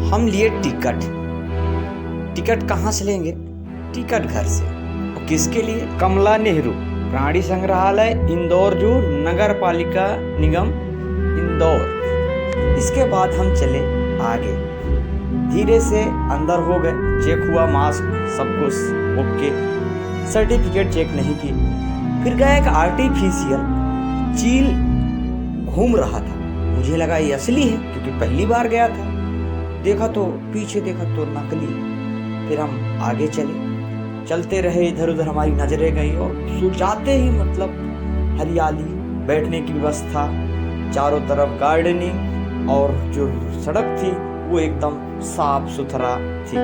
हम लिए ticket. Ticket कहाँ से लेंगे? टिकट घर से। और किसके लिए? कमला नेहरू प्राणी संग्रहालय, इंदौर जू, नगर पालिका निगम इंदौर। इसके बाद हम चले आगे, धीरे से अंदर हो गए। चेक हुआ, मास्क सब कुछ ओके, सर्टिफिकेट चेक नहीं की। फिर गया एक आर्टिफिशियल चील घूम रहा था। मुझे लगा ये असली है क्योंकि पहली बार गया था। देखा तो पीछे देखा तो नकली। फिर हम आगे चलते रहे, इधर उधर हमारी नजरें गई और जाते ही मतलब हरियाली, बैठने की व्यवस्था, चारों तरफ गार्डनिंग और जो सड़क थी वो एकदम साफ सुथरा थी।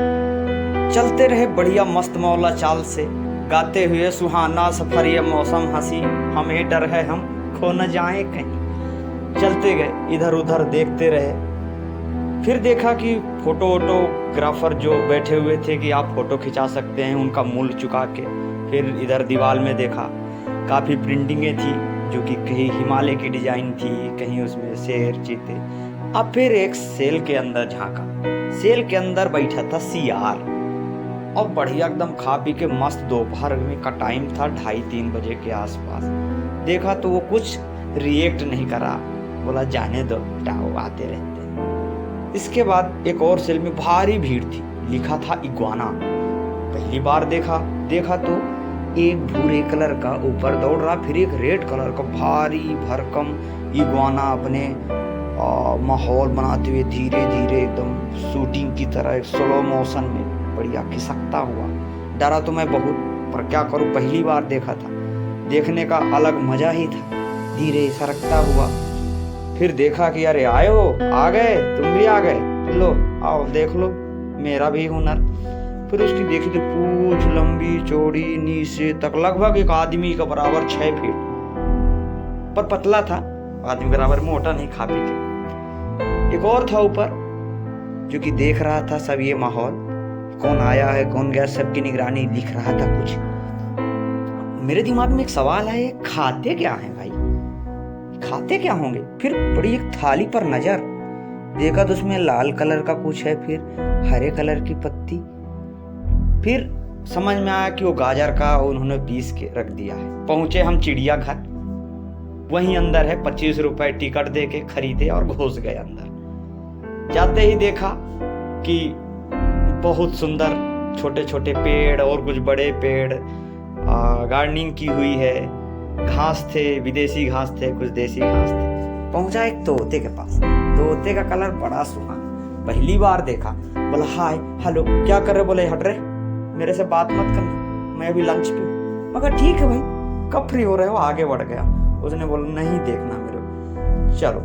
चलते रहे बढ़िया मस्त मौला चाल से, गाते हुए सुहाना सफर ये मौसम हंसी, हमें डर है हम खो न जाए कहीं। चलते गए, इधर उधर देखते रहे। फिर देखा कि फोटोग्राफर जो बैठे हुए थे कि आप फोटो खिंचा सकते हैं, उनका मूल्य चुका के। फिर इधर दीवार में देखा, काफ़ी प्रिंटिंगें थी जो कि कहीं हिमालय की डिजाइन थी, कहीं उसमें शेर चीते। अब फिर एक सेल के अंदर झांका। सेल के अंदर बैठा था सियार और बढ़िया एकदम खा पी के मस्त। दोपहर में का टाइम था, 2:30-3 बजे के आसपास। देखा तो वो कुछ रिएक्ट नहीं करा, बोला जाने दो वो आते रहते। इसके बाद एक और सेल में भारी भीड़ थी, लिखा था इग्वाना। पहली बार देखा तो एक भूरे कलर का ऊपर दौड़ रहा, फिर एक रेड कलर का भारी भरकम इग्वाना अपने माहौल बनाते हुए धीरे धीरे एकदम शूटिंग की तरह स्लो मोशन में बढ़िया खिसकता हुआ। डरा तो मैं बहुत, पर क्या करूं, पहली बार देखा था, देखने का अलग मजा ही था। धीरे सरकता हुआ, फिर देखा कि अरे आए हो, आ गए, तुम भी आ गए, लो आओ देख लो मेरा भी हुनर। फिर उसकी देखी तो पूंछ लंबी चौड़ी, नीचे तक लगभग एक आदमी का बराबर 6 फीट, पर पतला था, आदमी बराबर, मोटा नहीं, खा पी के। एक और था ऊपर जो कि देख रहा था सब ये माहौल, कौन आया है कौन गया, सबकी निगरानी, लिख रहा था कुछ। मेरे दिमाग में एक सवाल है, खाते क्या हैं भाई, खाते क्या होंगे? फिर बड़ी एक थाली पर नजर, देखा तो उसमें लाल कलर का कुछ है, फिर हरे कलर की पत्ती। फिर समझ में आया कि वो गाजर का उन्होंने पीस के रख दिया है। पहुंचे हम चिड़ियाघर, वहीं अंदर है, 25 रुपए टिकट दे के खरीदे और घुस गए अंदर। जाते ही देखा कि बहुत सुंदर छोटे छोटे पेड़ और कुछ बड़े पेड़, गार्डनिंग की हुई है, घास थे, विदेशी घास थे, कुछ देसी घास थे। पहुंचा एक तोते के पास, तोते का कलर बड़ा सुहाना, पहली बार देखा। बोला हाय हेलो, क्या कर रहे? बोले हट रहे, मेरे से बात मत करना, मैं अभी लंच पे हूँ। मगर ठीक है भाई, कब फ्री हो रहे हो? आगे बढ़ गया। उसने बोला नहीं देखना मेरे को, चलो।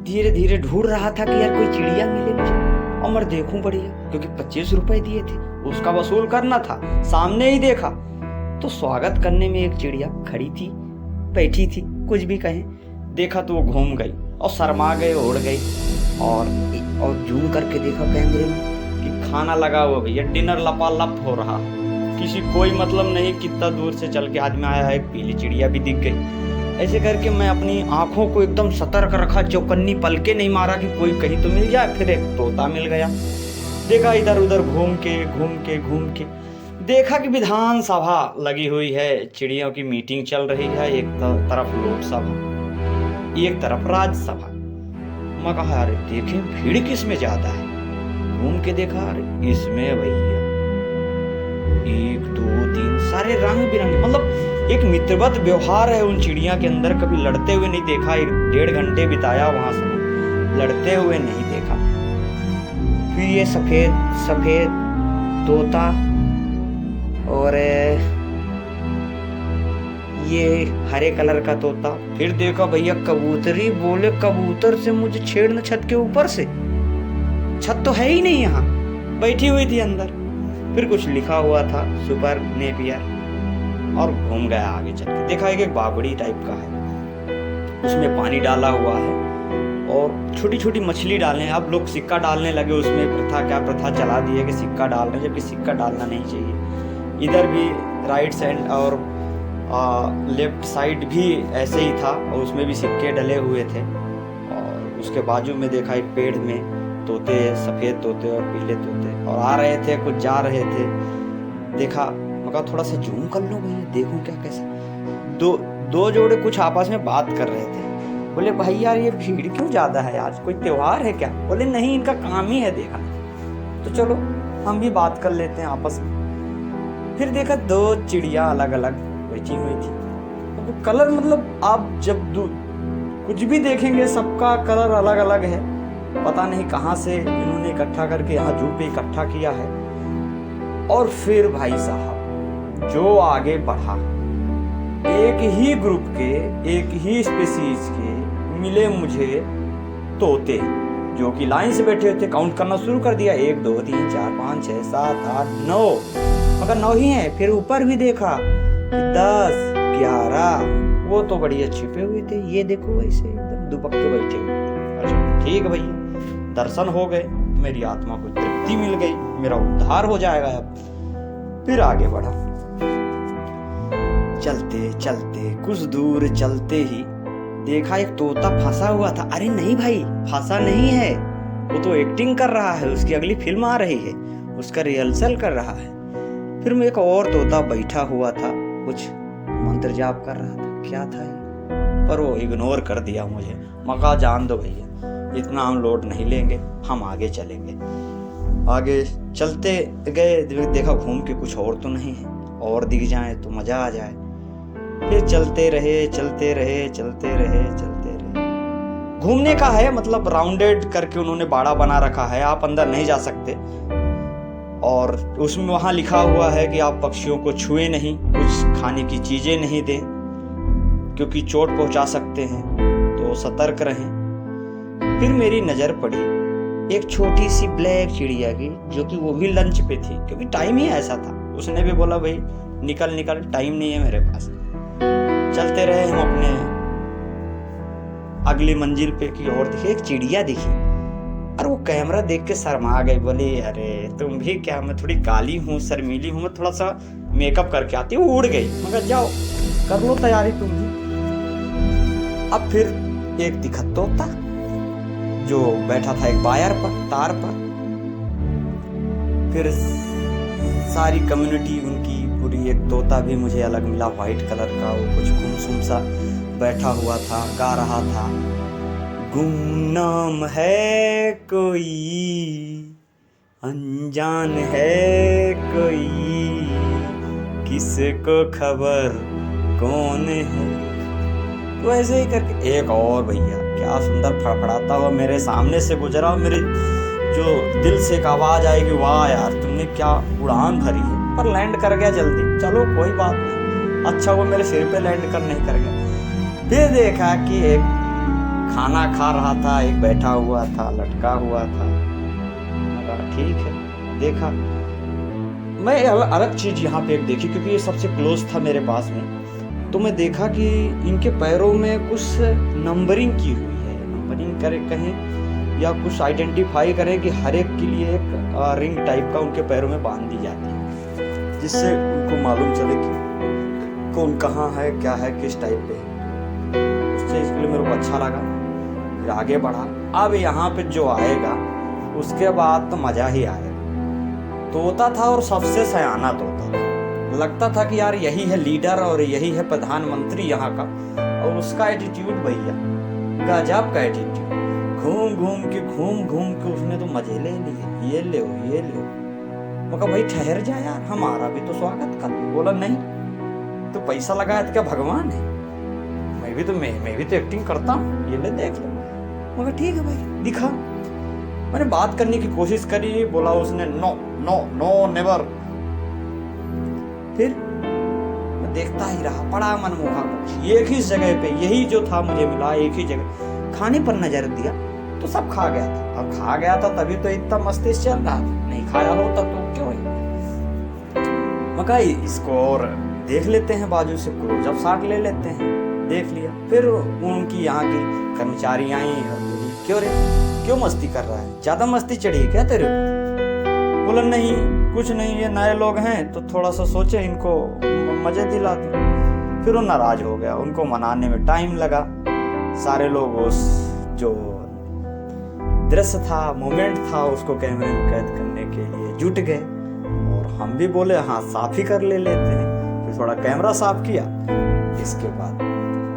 धीरे धीरे ढूंढ रहा था कि यार कोई चिड़िया मिले मुझे, और मैं देखूं बढ़िया, क्योंकि 25 रुपए दिए थे, उसका वसूल करना था। सामने ही देखा तो स्वागत करने में एक चिड़िया खड़ी थी, बैठी थी, कुछ भी कहें। देखा तो वो घूम गई और शर्मा गए, उड़ गई। और जूम करके देखा कैमरे में कि खाना लगा हुआ भैया, डिनर लपालप हो रहा, किसी कोई मतलब नहीं, कितना दूर से चल के आदमी आया है, एक पीली चिड़िया भी दिख गई। ऐसे करके मैं अपनी आंखों को एकदम सतर्क रखा, चौकन्नी पलके नहीं मारा कि कोई कहीं तो मिल जाए। फिर एक तोता मिल गया। देखा इधर उधर घूम के देखा कि विधानसभा लगी हुई है, चिड़ियों की मीटिंग चल रही है, एक तरफ लोकसभा, एक तरफ राज्यसभा। मैं कहा अरे देखें भीड़ किस में ज्यादा है, घूम के देखा अरे इसमें भैया 1 2 3 सारे रंग बिरंगे, मतलब एक मित्रवत व्यवहार है उन चिड़िया के अंदर। कभी लड़ते हुए नहीं देखा, 1.5 घंटे बिताया वहां से, लड़ते हुए नहीं देखा। फिर ये सफेद तोता और ये हरे कलर का तोता। फिर देखा भैया कबूतरी, बोले कबूतर से मुझे छेड़ना छत के ऊपर से, छत तो है ही नहीं, यहाँ बैठी हुई थी अंदर। फिर कुछ लिखा हुआ था सुपर नेपियर, और घूम गया आगे चल के। देखा एक बावड़ी टाइप का है, उसमें पानी डाला हुआ है और छोटी छोटी मछली डालें। अब लोग सिक्का डालने लगे, उसमें प्रथा चला दी है कि सिक्का डाल रहे हैं, जबकि सिक्का डालना नहीं चाहिए। इधर भी राइट साइड और लेफ्ट साइड भी ऐसे ही था, और उसमें भी सिक्के डले हुए थे। और उसके बाजू में देखा एक पेड़ में तोते, सफ़ेद तोते और पीले तोते, और आ रहे थे, कुछ जा रहे थे। देखा, मैं कहा थोड़ा सा जूम कर लूँ भैया, देखूँ क्या कैसा। दो जोड़े कुछ आपस में बात कर रहे थे। बोले भाई यार ये भीड़ क्यों ज़्यादा है, आज कोई त्योहार है क्या? बोले नहीं, इनका काम ही है देखना, तो चलो हम भी बात कर लेते हैं आपस में। फिर देखा 2 चिड़िया अलग अलग बैठी हुई थी। तो कलर मतलब आप जब कुछ भी देखेंगे सबका कलर अलग अलग है। पता नहीं कहाँ से इन्होंने इकट्ठा करके यहाँ जू पे इकट्ठा किया है। और फिर भाई साहब जो आगे बढ़ा, एक ही ग्रुप के, एक ही स्पीसीज के मिले मुझे तोते, जो कि लाइन से बैठे थे। काउंट करना शुरू कर दिया, 1 2 3 4 5 6 7 8 9, मगर 9 ही है। फिर ऊपर भी देखा 10 11, वो तो बढ़िया छिपे हुए थे। ये देखो ऐसे एकदम दुबक्के बैठे हुए थे। अच्छा ठीक है भैया, दर्शन हो गए, मेरी आत्मा को तृप्ति मिल गई, मेरा उद्धार हो जाएगा अब। फिर आगे बढ़ा, चलते चलते कुछ दूर चलते ही देखा एक तोता फंसा हुआ था। अरे नहीं भाई, फंसा नहीं है, वो तो एक्टिंग कर रहा है, उसकी अगली फिल्म आ रही है, उसका रिहर्सल कर रहा है। फिर में एक और तोता बैठा हुआ था, कुछ मंत्र जाप कर रहा था, क्या था ये, पर वो इग्नोर कर दिया मुझे। मका जान दो भैया, इतना हम लोड नहीं लेंगे, हम आगे चलेंगे। आगे चलते गए, देखा घूम के कुछ और तो नहीं है, और दिख जाए तो मजा आ जाए। फिर चलते रहे चलते रहे चलते रहे चलते रहे। घूमने का है मतलब राउंडेड करके उन्होंने बाड़ा बना रखा है, आप अंदर नहीं जा सकते। और उसमें वहाँ लिखा हुआ है कि आप पक्षियों को छुए नहीं, कुछ खाने की चीजें नहीं दें क्योंकि चोट पहुंचा सकते हैं, तो सतर्क रहें। फिर मेरी नज़र पड़ी एक छोटी सी ब्लैक चिड़िया की, जो कि वो भी लंच पे थी, क्योंकि टाइम ही ऐसा था। उसने भी बोला भाई निकल निकल, टाइम नहीं है मेरे पास। चलते रहे हम अपने अगली मंजिल पे की ओर। दिखी एक चिड़िया दिखी, और वो कैमरा देख के शर्मा गई, बोली अरे तुम भी क्या, मैं थोड़ी काली हूँ, शर्मीली हूँ, मैं थोड़ा सा मेकअप करके आती हूँ। उड़ गई, मगर जाओ कर लो तैयारी तुम भी। अब फिर एक दिखा तोता जो बैठा था एक वायर पर, तार पर। फिर सारी कम्युनिटी उनकी पूरी, एक तोता भी मुझे अलग मिला व्हाइट कलर का, वो कुछ गुमसुम सा बैठा हुआ था, गा रहा था, गुमनाम है कोई, अनजान है कोई, किसको खबर कौन है। तो ऐसे ही करके एक और भैया क्या सुंदर फड़फड़ाता हुआ मेरे सामने से गुजरा। मेरे जो दिल से एक आवाज आएगी, वाह यार तुमने क्या उड़ान भरी है, पर लैंड कर गया जल्दी, चलो कोई बात नहीं। अच्छा वो मेरे सिर पे लैंड कर नहीं कर गया। फिर देखा कि एक खाना खा रहा था, एक बैठा हुआ था, लटका हुआ था। ठीक है, देखा मैं अलग चीज यहाँ पे एक देखी, क्योंकि ये सबसे क्लोज था मेरे पास में। तो मैं देखा कि इनके पैरों में कुछ नंबरिंग की हुई है, नंबरिंग करे कहें या कुछ आइडेंटिफाई करें कि हर एक के लिए एक रिंग टाइप का उनके पैरों में बांध दी जाती है, जिससे उनको मालूम चले कि कौन कहाँ है, क्या है, किस टाइप पे है। उससे इसके लिए मेरे को अच्छा लगा। फिर आगे बढ़ा। अब यहाँ पे जो आएगा उसके बाद तो मजा ही आएगा। तोता था और सबसे सयाना तोता था। लगता था कि यार यही है लीडर और यही है प्रधानमंत्री यहाँ का। और उसका एटीट्यूड भैया गजब का एटीट्यूड, घूम घूम के उसने तो मजे ले लिए, ये ले मैं कहा भाई ठहर जा यार, हमारा भी तो स्वागत कर। बोला नहीं, तो पैसा लगाया तो क्या भगवान है, मैं भी तो एक्टिंग करता हूँ, ये ले देख लो। मगर ठीक है भाई, दिखा। मैंने बात करने की कोशिश करी, बोला उसने नो नो नो नेवर। फिर मैं देखता ही रहा, बड़ा मनमोहक, एक ही जगह पे, यही जो था मुझे मिला, एक ही जगह। खाने पर नजर दिया तो सब खा गया था। अब खा गया था तभी तो इतना मस्ती चल रहा था, नहीं खाया होता तो क्यों है। मैं कहा इसको और देख लेते हैं, बाजू से क्लोजअप शॉट ले लेते हैं। देख लिया। फिर उनकी यहाँ की कर्मचारी आई और बोली क्यों रे, क्यों मस्ती कर रहा है, ज्यादा मस्ती चढ़ी क्या तेरे को? बोला नहीं कुछ नहीं, ये नए लोग हैं तो थोड़ा सा सोचे इनको मजे दिला दूं। फिर वो नाराज हो गया, उनको मनाने में टाइम लगा। सारे लोग उस जो दृश्य था, मोमेंट था, उसको कैमरे में कैद करने के लिए जुट गए। और हम भी बोले हाँ साफ ही कर लेते हैं। फिर थोड़ा कैमरा साफ किया, इसके बाद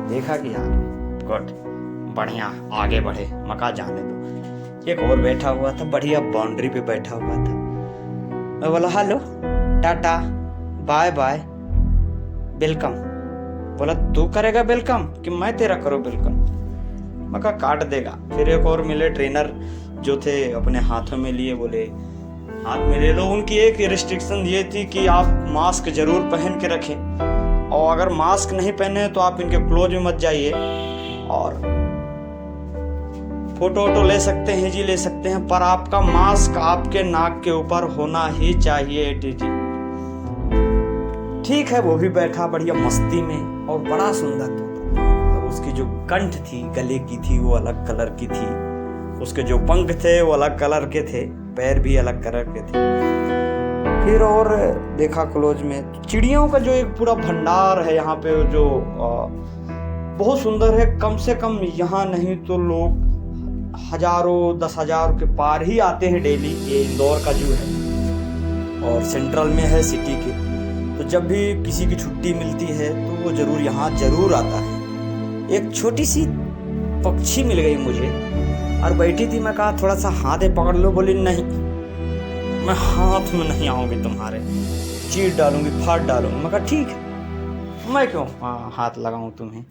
देखा कि यार गुड, बढ़िया, आगे बढ़े, मका जाने दो। एक और बैठा हुआ था, बढ़िया बाउंड्री पे बैठा हुआ था। मैं बोला hello, tata, bye bye, welcome. बोला तू करेगा वेलकम कि मैं तेरा करूँ वेलकम? मैं कहा काट देगा। फिर एक और मिले ट्रेनर जो थे, अपने हाथों में लिए, बोले हाथ में ले लो। उनकी एक रिस्ट्रिक्शन ये थी कि आप मास्क जरूर पहन के रखें, और अगर मास्क नहीं पहने तो आप इनके क्लोज में मत जाइए। और फोटो वोटो ले सकते हैं जी, ले सकते हैं, पर आपका मास्क आपके नाक के ऊपर होना ही चाहिए। जी ठीक है। वो भी बैठा बढ़िया मस्ती में, और बड़ा सुंदर तोता। उसकी जो कंठ थी गले की थी वो अलग कलर की थी, उसके जो पंख थे वो अलग कलर के थे, पैर भी अलग कलर के थे। फिर और देखा क्लोज में, चिड़ियों का जो एक पूरा भंडार है यहाँ पे, जो बहुत सुंदर है। कम से कम यहाँ नहीं तो लोग हजारों 10,000 के पार ही आते हैं डेली। ये इंदौर का जू है और सेंट्रल में है सिटी के। तो जब भी किसी की छुट्टी मिलती है तो वो जरूर यहाँ जरूर आता है। एक छोटी सी पक्षी मिल गई मुझे और बैठी थी। मैं कहा थोड़ा सा हाथ पकड़ लो। बोली नहीं, मैं हाथ में नहीं आऊंगी तुम्हारे, चीर डालूंगी, फाड़ डालूंगी। मैं कहा ठीक है, मैं क्यों हाथ लगाऊं तुम्हें।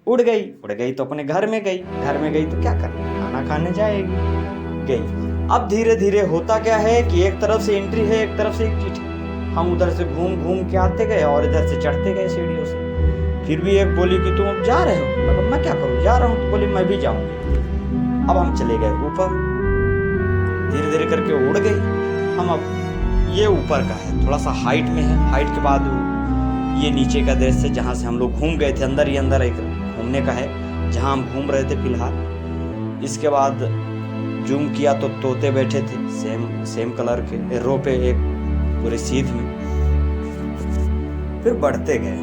उड़ गई तो अपने घर में गई। घर में गई तो क्या करना, खाना खाने जाएगी। गई। अब धीरे धीरे होता क्या है कि एक तरफ से एंट्री है, एक तरफ से एग्जिट है। हम उधर से घूम घूम के आते गए और इधर से चढ़ते गए सीढ़ियों से। फिर भी एक बोली कि तुम अब जा रहे हो। मैं क्या करूँ, जा रहा हूँ। तो बोली मैं भी जाऊंगी। अब हम चले गए ऊपर, धीरे धीरे करके उड़ गई हम। अब ये ऊपर का है, थोड़ा सा हाइट में है। हाइट के बाद ये नीचे का दृश्य जहाँ से हम लोग घूम गए थे। अंदर ही अंदर एक घूमने का है जहाँ हम घूम रहे थे फिलहाल। इसके बाद जूम किया तो तोते बैठे थे सेम कलर के रो पे, एक पूरे सीध में। फिर बढ़ते गए।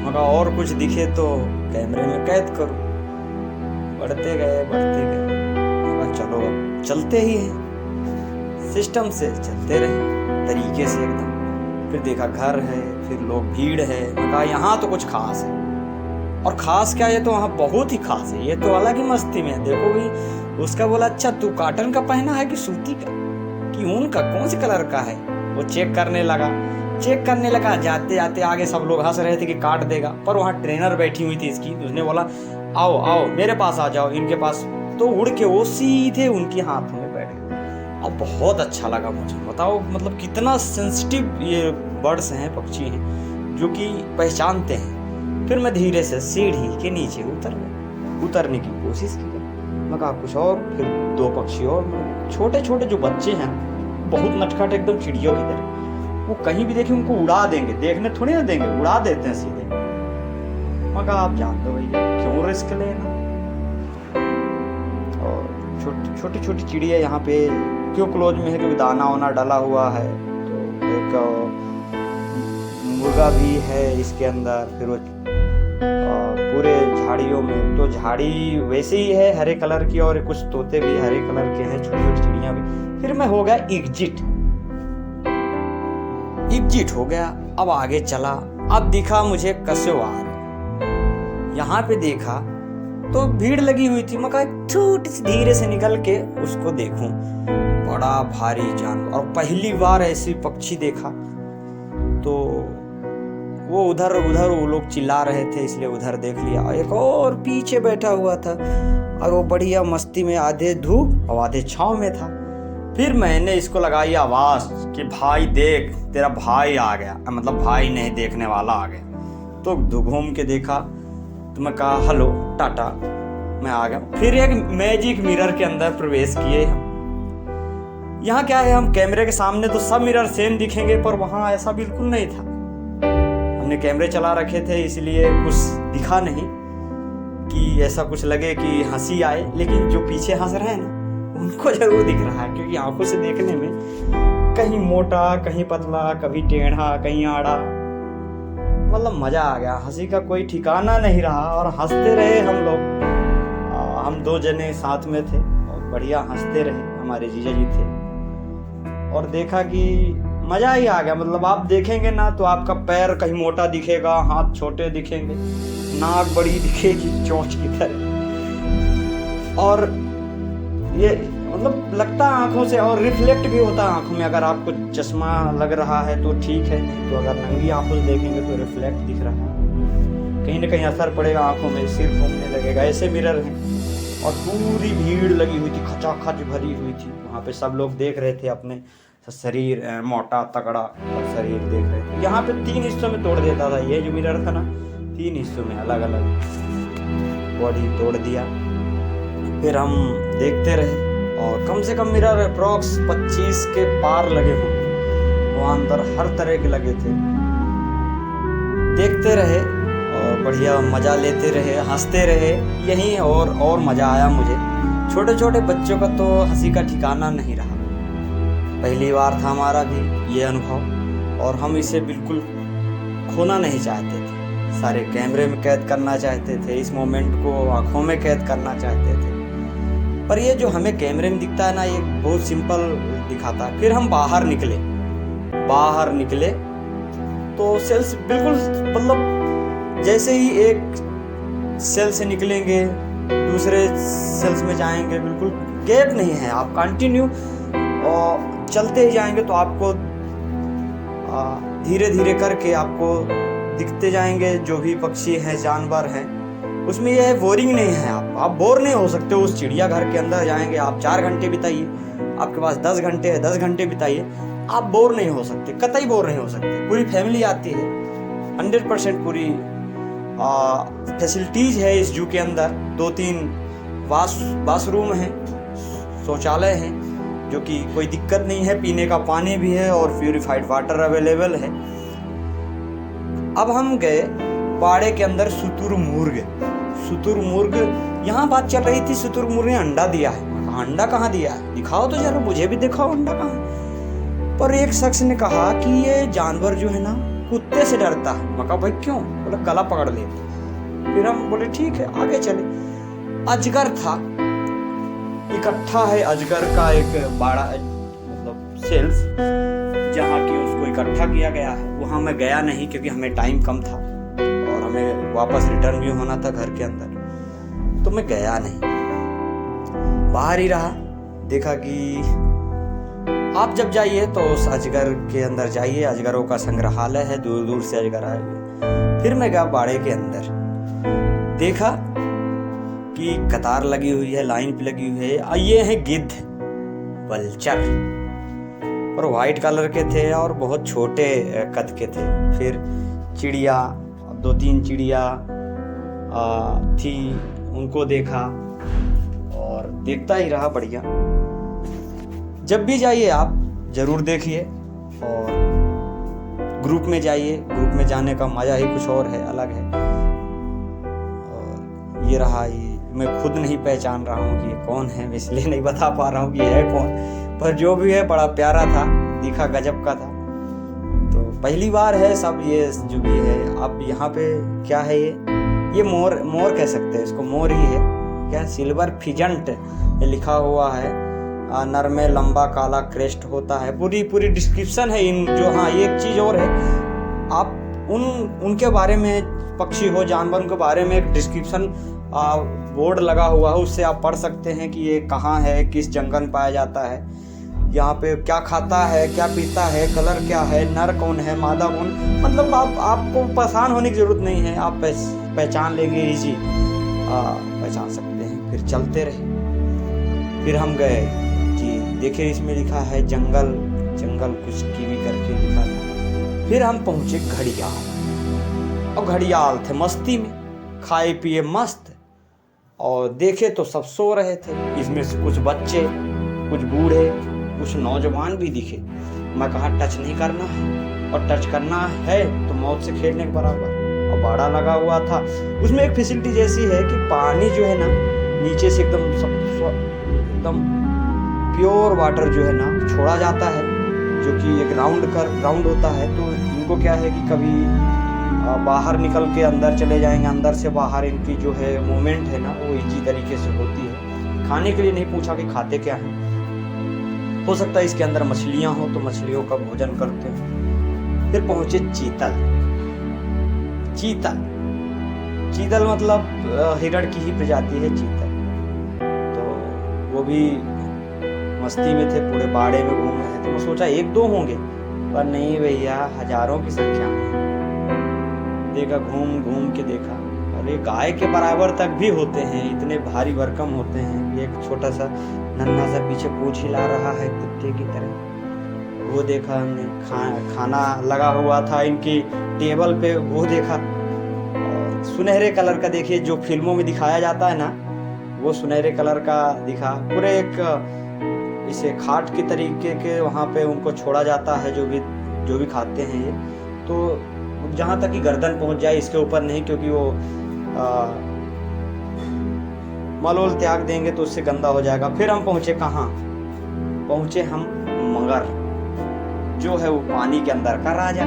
मगर और कुछ दिखे तो कैमरे में कैद करो। बढ़ते गए। मगर चलो अब चलते ही हैं, सिस्टम से चलते रहे तरीके से एकदम। फिर देखा घर है, फिर लोग, भीड़ है। मगर यहाँ तो कुछ खास है। और खास क्या, ये तो वहाँ बहुत ही खास है। ये तो अलग ही मस्ती में है। देखो भी उसका बोला अच्छा तू कॉटन का पहना है कि सूती का कि ऊन का, कौन से कलर का है। वो चेक करने लगा। जाते जाते आगे सब लोग हंस रहे थे कि काट देगा, पर वहाँ ट्रेनर बैठी हुई थी इसकी। उसने बोला आओ मेरे पास आ जाओ, इनके पास। तो उड़ के वो सीधे उनके हाथ में बैठ गए। अब बहुत अच्छा लगा मुझे। बताओ मतलब कितना सेंसिटिव ये बर्ड्स हैं, पक्षी हैं, जो कि पहचानते हैं। फिर मैं धीरे से सीढ़ी के नीचे उतरने की कोशिश की। मैं कहा कुछ और। फिर 2 पक्षी और, छोटे छोटे जो बच्चे हैं, बहुत नटखट एकदम चिड़ियों की तरह। वो कहीं भी देखे उनको उड़ा देंगे, देखने थोड़ी ना देंगे, उड़ा देते हैं सीधे। मैं कहा आप जान दो भैया, क्यों रिस्क लेना। और छोटी छोटी चिड़िया यहाँ पे क्यों क्लोज में है, क्योंकि दाना वाना डाला हुआ है। तो एक मुर्गा भी है इसके अंदर। फिर वो पूरे झाड़ियों में, तो झाड़ी वैसे ही है हरे कलर की, और कुछ तोते भी हरे कलर के हैं, छोटी छोटी चिड़ियां भी। फिर मैं हो गया एग्जिट हो गया। अब आगे चला। अब दिखा मुझे कसेवार। यहाँ पे देखा तो भीड़ लगी हुई थी। मैं कहा छोटी सी धीरे से निकल के उसको देखूं। बड़ा भारी जानवर, और पहली बार ऐसी पक्षी देखा। तो वो उधर वो लोग चिल्ला रहे थे, इसलिए उधर देख लिया। एक और पीछे बैठा हुआ था, और वो बढ़िया मस्ती में, आधे धूप और आधे छांव में था। फिर मैंने इसको लगाई आवाज कि भाई देख, तेरा भाई आ गया। मतलब भाई नहीं, देखने वाला आ गया। तो घूम के देखा तो मैं कहा हेलो, टाटा, मैं आ गया। फिर एक मैजिक मिरर के अंदर प्रवेश किए हम। यहाँ क्या है, हम कैमरे के सामने तो सब मिरर सेम दिखेंगे, पर वहाँ ऐसा बिल्कुल नहीं था। हमने कैमरे चला रखे थे, इसलिए कुछ दिखा नहीं कि ऐसा कुछ लगे कि हंसी आए। लेकिन जो पीछे हंस रहे हैं ना, उनको जरूर दिख रहा है, क्योंकि आंखों से देखने में कहीं मोटा, कहीं पतला, कभी टेढ़ा, कहीं आड़ा। मतलब मजा आ गया, हंसी का कोई ठिकाना नहीं रहा, और हंसते रहे हम लोग। हम 2 जने साथ में थे और बढ़िया हंसते रहे, हमारे जीजा जी थे। और देखा कि मज़ा ही आ गया। मतलब आप देखेंगे ना तो आपका पैर कहीं मोटा दिखेगा, हाथ छोटे दिखेंगे, नाक बड़ी दिखेगी चोंच की तरह। और ये मतलब लगता है आंखों से, और रिफ्लेक्ट भी होता है आंखों में। अगर आपको चश्मा लग रहा है तो ठीक है, नहीं तो अगर नंगी आंखों से देखेंगे तो रिफ्लेक्ट दिख रहा है, कहीं ना कहीं असर पड़ेगा आंखों में, सिर घूमने लगेगा। ऐसे मिरर हैं। और पूरी भीड़ लगी हुई थी, खचाखच भरी हुई थी। वहाँ पे सब लोग देख रहे थे अपने शरीर, मोटा तगड़ा और शरीर देख रहे थे। यहाँ पे 3 हिस्सों में तोड़ देता था ये जो मिरर था ना, 3 हिस्सों में अलग अलग बॉडी तोड़ दिया। फिर हम देखते रहे और कम से कम मिरर अप्रॉक्स 25 के पार लगे हों, वहाँ अंदर हर तरह के लगे थे। देखते रहे और बढ़िया मज़ा लेते रहे, हंसते रहे। यही और मज़ा आया मुझे। छोटे छोटे बच्चों का तो हंसी का ठिकाना नहीं रहा। पहली बार था हमारा भी ये अनुभव और हम इसे बिल्कुल खोना नहीं चाहते थे। सारे कैमरे में कैद करना चाहते थे, इस मोमेंट को आँखों में कैद करना चाहते थे। पर ये जो हमें कैमरे में दिखता है ना, ये बहुत सिंपल दिखाता है। फिर हम बाहर निकले तो सेल्स बिल्कुल, मतलब जैसे ही एक सेल से निकलेंगे दूसरे सेल्स में जाएंगे, बिल्कुल गैप नहीं है। आप कंटिन्यू और चलते ही जाएंगे तो आपको धीरे धीरे करके आपको दिखते जाएंगे जो भी पक्षी हैं, जानवर हैं। उसमें यह है बोरिंग नहीं है। आप बोर नहीं हो सकते। उस चिड़ियाघर के अंदर जाएंगे, आप 4 घंटे बिताइए, आपके पास 10 घंटे है, 10 घंटे बिताइए, आप बोर नहीं हो सकते, कतई बोर नहीं हो सकते। पूरी फैमिली आती है, 100% पूरी फैसिलिटीज है इस जू के अंदर। 2-3 वाशरूम हैं, शौचालय हैं, जो कि कोई दिक्कत नहीं है। पीने का पानी भी है और प्यूरिफाइड वाटर अवेलेबल है। अब हम गए बाड़े के अंदर। शुतुरमुर्ग यहाँ बात चल रही थी, शुतुरमुर्ग ने अंडा दिया है। अंडा कहाँ दिया है, दिखाओ तो जरा, मुझे भी दिखाओ अंडा कहाँ। पर एक शख्स ने कहा कि ये जानवर जो है ना कुत्ते से डरता है। मैं कहा भाई क्यों? बोले गला पकड़ लेता। फिर हम बोले ठीक है, आगे चले। अजगर था, इकट्ठा है अजगर का एक बाड़ा, मतलब सेल्स, जहाँ की उसको इकट्ठा किया गया है। वहाँ मैं गया नहीं क्योंकि हमें टाइम कम था और हमें वापस रिटर्न भी होना था घर के अंदर, तो मैं गया नहीं, बाहर ही रहा। देखा कि आप जब जाइए तो उस अजगर के अंदर जाइए, अजगरों का संग्रहालय है, दूर दूर से अजगर आए हुए। फिर मैं गया बाड़े के अंदर, देखा कि कतार लगी हुई है, लाइन पे लगी हुई है। ये है गिद्ध, वल्चर, और वाइट कलर के थे और बहुत छोटे कद के थे। फिर चिड़िया, 2-3 चिड़िया थी, उनको देखा और देखता ही रहा। बढ़िया। जब भी जाइए आप जरूर देखिए और ग्रुप में जाइए, ग्रुप में जाने का मजा ही कुछ और है, अलग है। और ये रहा, ये मैं खुद नहीं पहचान रहा हूँ कि ये कौन है, मैं इसलिए नहीं बता पा रहा हूँ कि है कौन, पर जो भी है बड़ा प्यारा था, दिखा गजब का था। तो पहली बार है सब ये जो भी है। अब यहाँ पे क्या है, ये मोर कह सकते हैं इसको, मोर ही है क्या, सिल्वर फिजेंट ये लिखा हुआ है। नर में लंबा काला क्रेस्ट होता है। पूरी डिस्क्रिप्शन है इन जो। हाँ, ये एक चीज़ और है, आप उनके बारे में, पक्षी हो जानवर के बारे में एक डिस्क्रिप्शन बोर्ड लगा हुआ है, उससे आप पढ़ सकते हैं कि ये कहाँ है, किस जंगल में पाया जाता है, यहाँ पे क्या खाता है, क्या पीता है, कलर क्या है, नर कौन है, मादा कौन। मतलब आपको परेशान होने की ज़रूरत नहीं है, आप पहचान लेंगे, इजी पहचान सकते हैं। फिर चलते रहे। फिर हम गए कि देखिए इसमें लिखा है जंगल कुछ कीवी करके लिखा था। फिर हम पहुँचे घड़ियाल, और घड़ियाल थे मस्ती में, खाए पिए मस्त, और देखे तो सब सो रहे थे। इसमें से कुछ बच्चे, कुछ बूढ़े, कुछ नौजवान भी दिखे। मैं कहा टच नहीं करना है, और टच करना है तो मौत से खेलने के बराबर। और बाड़ा लगा हुआ था, उसमें एक फैसिलिटी जैसी है कि पानी जो है ना नीचे से एकदम प्योर वाटर जो है ना छोड़ा जाता है, जो कि एक राउंड होता है। तो इनको क्या है कि कभी बाहर निकल के अंदर चले जाएंगे, अंदर से बाहर इनकी जो है मूवमेंट है ना वो इजी तरीके से होती है। खाने के लिए नहीं पूछा कि खाते क्या हैं, हो सकता है इसके अंदर मछलियां हो तो मछलियों का भोजन करते हैं। फिर पहुंचे चीतल। चीतल चीतल मतलब हिरण की ही प्रजाति है चीतल। तो वो भी मस्ती में थे, पूरे बाड़े में घूम रहे थे। वो सोचा एक दो होंगे, पर नहीं भैया, हजारों की संख्या में। देखा, घूम घूम के देखा, अरे गाय के बराबर तक भी होते हैं, इतने भारी भरकम होते हैं। एक छोटा सा नन्हा सा पीछे पूंछ हिला रहा है कुत्ते की तरह। वो देखा हमने, खाना लगा हुआ था इनकी टेबल पे, वो देखा। सुनहरे कलर का, देखिए जो फिल्मों में दिखाया जाता है ना, वो सुनहरे कलर का दिखा। पूरे एक इसे खाट के तरीके के वहाँ पे उनको छोड़ा जाता है, जो भी खाते हैं ये। तो जहाँ तक कि गर्दन पहुँच जाए, इसके ऊपर नहीं, क्योंकि वो मलोल त्याग देंगे तो उससे गंदा हो जाएगा। फिर हम पहुँचे कहाँ? पहुँचे हम मगर, जो है वो पानी के अंदर का राजा।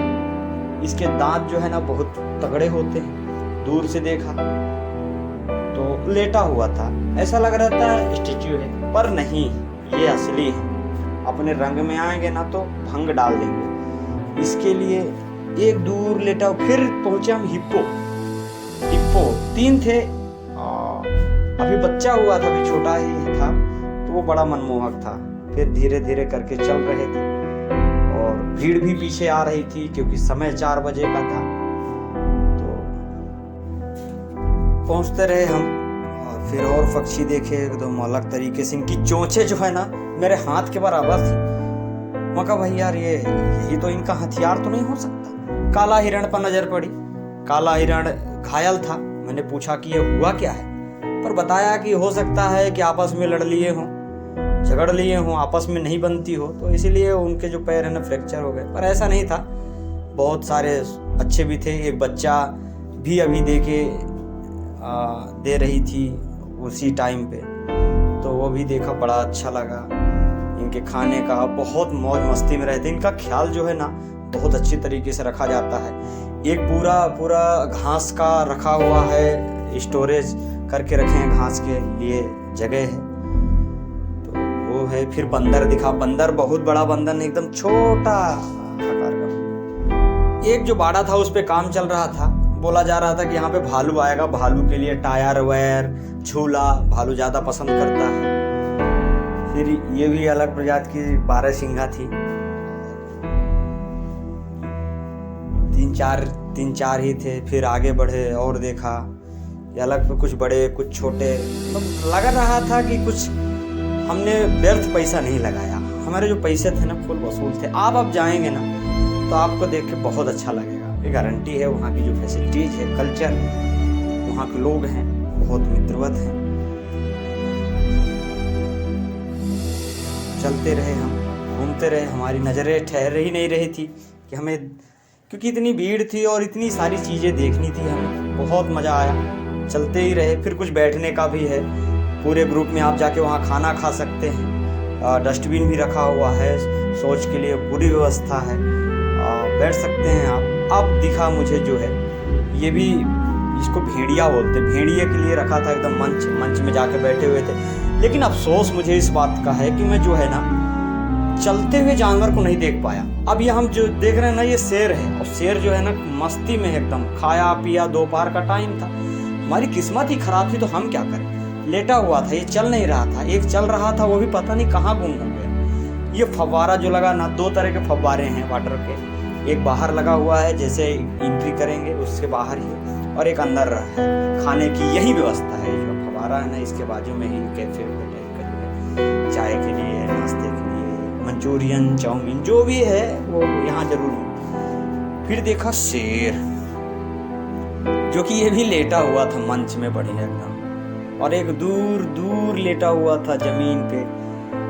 इसके दांत जो है ना बहुत तगड़े होते हैं। दूर से देखा तो लेटा हुआ था, ऐसा लग रहा था स्टैच्यू है, पर नहीं, ये असली है। अपने रंग में आएंगे ना तो भंग डाल देंगे। इसके लिए एक दूर लेटा। फिर पहुंचे हम हिप्पो। हिप्पो 3 थे, अभी बच्चा हुआ था, अभी छोटा ही था, तो वो बड़ा मनमोहक था। फिर धीरे धीरे करके चल रहे थे और भीड़ भी पीछे आ रही थी, क्योंकि समय 4 बजे का था। तो पहुंचते रहे हम, और फिर और पक्षी देखे एकदम अलग तरीके से। इनकी चोंचे जो है ना मेरे हाथ के बराबर थी। मैं कहा भाई यार, यही तो इनका हथियार तो नहीं हो सकता। काला हिरण पर नजर पड़ी। काला हिरण घायल था। मैंने पूछा कि ये हुआ क्या है, पर बताया कि हो सकता है कि आपस में लड़ लिए हों, झगड़ लिए हों, आपस में नहीं बनती हो, तो इसीलिए उनके जो पैर है ना फ्रैक्चर हो गए। पर ऐसा नहीं था, बहुत सारे अच्छे भी थे। एक बच्चा भी अभी दे रही थी उसी टाइम पे, तो वो भी देखा, बड़ा अच्छा लगा। इनके खाने का बहुत मौज मस्ती में रहते। इनका ख्याल जो है ना बहुत अच्छी तरीके से रखा जाता है। एक पूरा घास का रखा हुआ है, स्टोरेज करके रखे हैं, घास के लिए जगह है, तो वो है। फिर बंदर दिखा। बंदर बहुत बड़ा बंदर नहीं, एकदम छोटा आकार का। एक जो बाड़ा था उस पे काम चल रहा था। बोला जा रहा था कि यहाँ पे भालू आएगा, भालू के लिए टायर वायर, झूला, भालू ज्यादा पसंद करता है। फिर ये भी अलग प्रजाति की 12 सिंघा थी। 3-4 ही थे। फिर आगे बढ़े और देखा कि अलग पे कुछ बड़े कुछ छोटे। मतलब लग रहा था कि कुछ हमने व्यर्थ पैसा नहीं लगाया, हमारे जो पैसे थे ना फुल वसूल थे। आप अब जाएंगे ना तो आपको देख के बहुत अच्छा लगेगा, ये गारंटी है। वहाँ की जो फैसिलिटीज है, कल्चर है, वहाँ के लोग हैं बहुत मित्रवत हैं। चलते रहे हम, घूमते रहे, हमारी नज़रें ठहर ही नहीं रही थी कि हमें, क्योंकि इतनी भीड़ थी और इतनी सारी चीज़ें देखनी थी हमें। बहुत मज़ा आया, चलते ही रहे। फिर कुछ बैठने का भी है, पूरे ग्रुप में आप जाके वहाँ खाना खा सकते हैं। डस्टबिन भी रखा हुआ है, शौच के लिए पूरी व्यवस्था है, बैठ सकते हैं आप। अब दिखा मुझे जो है, ये भी इसको भेड़िया बोलते, भेड़िए के लिए रखा था एकदम मंच में जाके बैठे हुए थे। लेकिन अफसोस मुझे इस बात का है कि मैं जो है ना चलते हुए जानवर को नहीं देख पाया। अब ये हम जो देख रहे हैं ना, ये शेर है, और शेर जो है ना मस्ती में एकदम खाया पिया, दोपहर का टाइम था। हमारी किस्मत ही खराब थी, तो हम क्या करें। लेटा हुआ था, ये चल नहीं रहा था। एक चल रहा था, वो भी पता नहीं कहाँ गुम हो गया। ये फव्वारा जो लगा ना, 2 तरह के फव्वारे हैं वाटर के। एक बाहर लगा हुआ है, जैसे एंट्री करेंगे उसके बाहर ही, और एक अंदर है। खाने की यही व्यवस्था है। जो फव्वारा है ना, इसके बाजू में ही कैफे टाइप का जो है, चाय के लिए, नाश्ते के लिए, मंचूरियन, चाउमीन जो भी है वो यहाँ जरूर है। फिर देखा शेर, जो कि ये भी लेटा हुआ था मंच में बढ़िया एकदम, और एक दूर दूर लेटा हुआ था जमीन पे,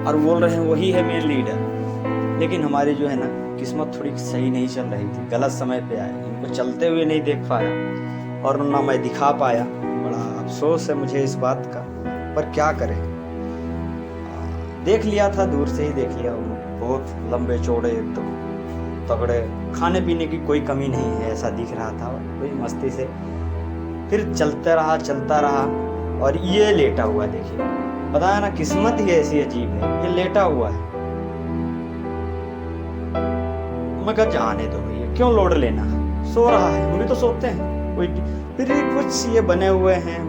और बोल रहे हैं वही है मेरे लीडर। लेकिन हमारी जो है ना किस्मत थोड़ी सही नहीं चल रही थी, गलत समय पे आए, इनको चलते हुए नहीं देख पाया और ना मैं दिखा पाया। बड़ा अफसोस है मुझे इस बात का, पर क्या करें। देख लिया था, दूर से ही देख लिया, बहुत लंबे चौड़े एकदम तगड़े, खाने पीने की कोई कमी नहीं है ऐसा दिख रहा था, कोई मस्ती से। फिर चलता रहा और ये लेटा हुआ, देखिए बताया ना, किस्मत ही ऐसी अजीब है, ये लेटा हुआ है। मैं कहा जाने दो भैया, क्यों लोड लेना, सो रहा है, हम भी तो सोते हैं कोई। फिर कुछ ये बने हुए हैं,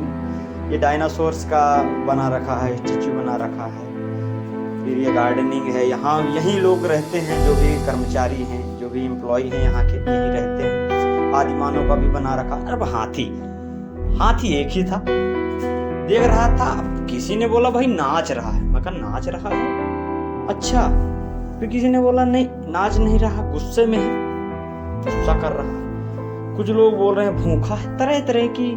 ये डायनासोर्स का बना रखा है, स्टैचू बना रखा है। फिर ये गार्डनिंग है, यहाँ यहीं लोग रहते हैं, जो भी कर्मचारी हैं, जो भी एम्प्लॉय हैं यहाँ के, यहीं रहते हैं। आदिमानव का भी बना रखा। अब हाथी एक ही था, देख रहा था। किसी ने बोला भाई नाच रहा है, मैं कहा नाच रहा है, अच्छा। फिर किसी ने बोला नहीं नाच नहीं रहा, गुस्से में है, गुस्सा कर रहा है। कुछ लोग बोल रहे हैं भूखा है, तरह तरह की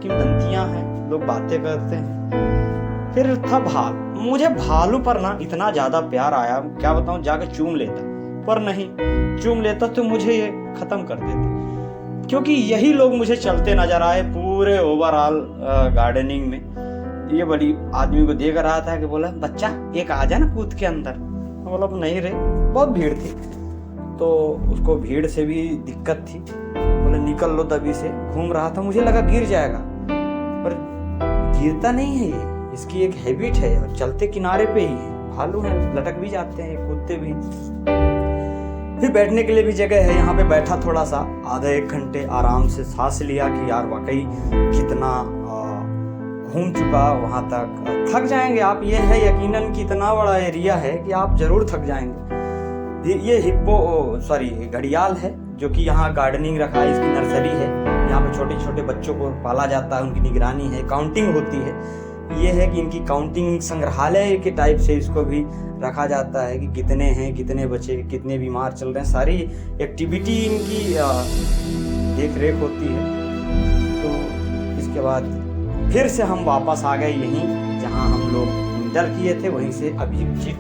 किंवदंतियां हैं, लोग बातें करते हैं। फिर था भालू। मुझे भालू पर ना इतना ज्यादा प्यार आया, क्या बताऊं, जाके चूम लेता, पर नहीं, चूम लेता तो मुझे ये खत्म कर देते, क्योंकि यही लोग मुझे चलते नजर आए पूरे ओवरऑल गार्डनिंग में। ये बड़ी आदमी को देख रहा था कि बोला बच्चा एक आ जा ना कूद के अंदर। बोला नहीं रे, बहुत भीड़ थी, तो उसको भीड़ से भी दिक्कत थी। बोले निकल लो दबी से। घूम रहा था, मुझे लगा गिर जाएगा, पर गिरता नहीं है, ये इसकी एक हैबिट है और चलते किनारे पे ही है। भालू है, लटक भी जाते हैं, कूदते भी। फिर बैठने के लिए भी जगह है, यहाँ पे बैठा थोड़ा सा, आधा एक घंटे आराम से सांस लिया कि यार वाकई कितना घूम चुका वहाँ तक, थक जाएंगे आप। ये है यकीनन कि इतना बड़ा एरिया है कि आप जरूर थक जाएंगे। ये घड़ियाल है, जो कि यहाँ गार्डनिंग रखा है, इसकी नर्सरी है। यहाँ पे छोटे छोटे बच्चों को पाला जाता है, उनकी निगरानी है, काउंटिंग होती है। ये है कि इनकी काउंटिंग संग्रहालय के टाइप से इसको भी रखा जाता है कि कितने हैं, कितने बच्चे, कितने बीमार चल रहे हैं, सारी एक्टिविटी इनकी देख रेख होती है। तो इसके बाद फिर से हम वापस आ गए यहीं जहां हम लोग इंटर किए थे, वहीं से अभी एग्जिट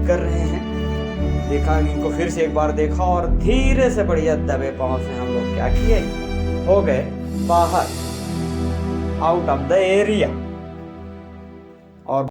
कर रहे हैं। देखा इनको, फिर से एक बार देखा और धीरे से बढ़िया दबे पांव से हम लोग क्या किए, हो गए बाहर, आउट ऑफ द एरिया। और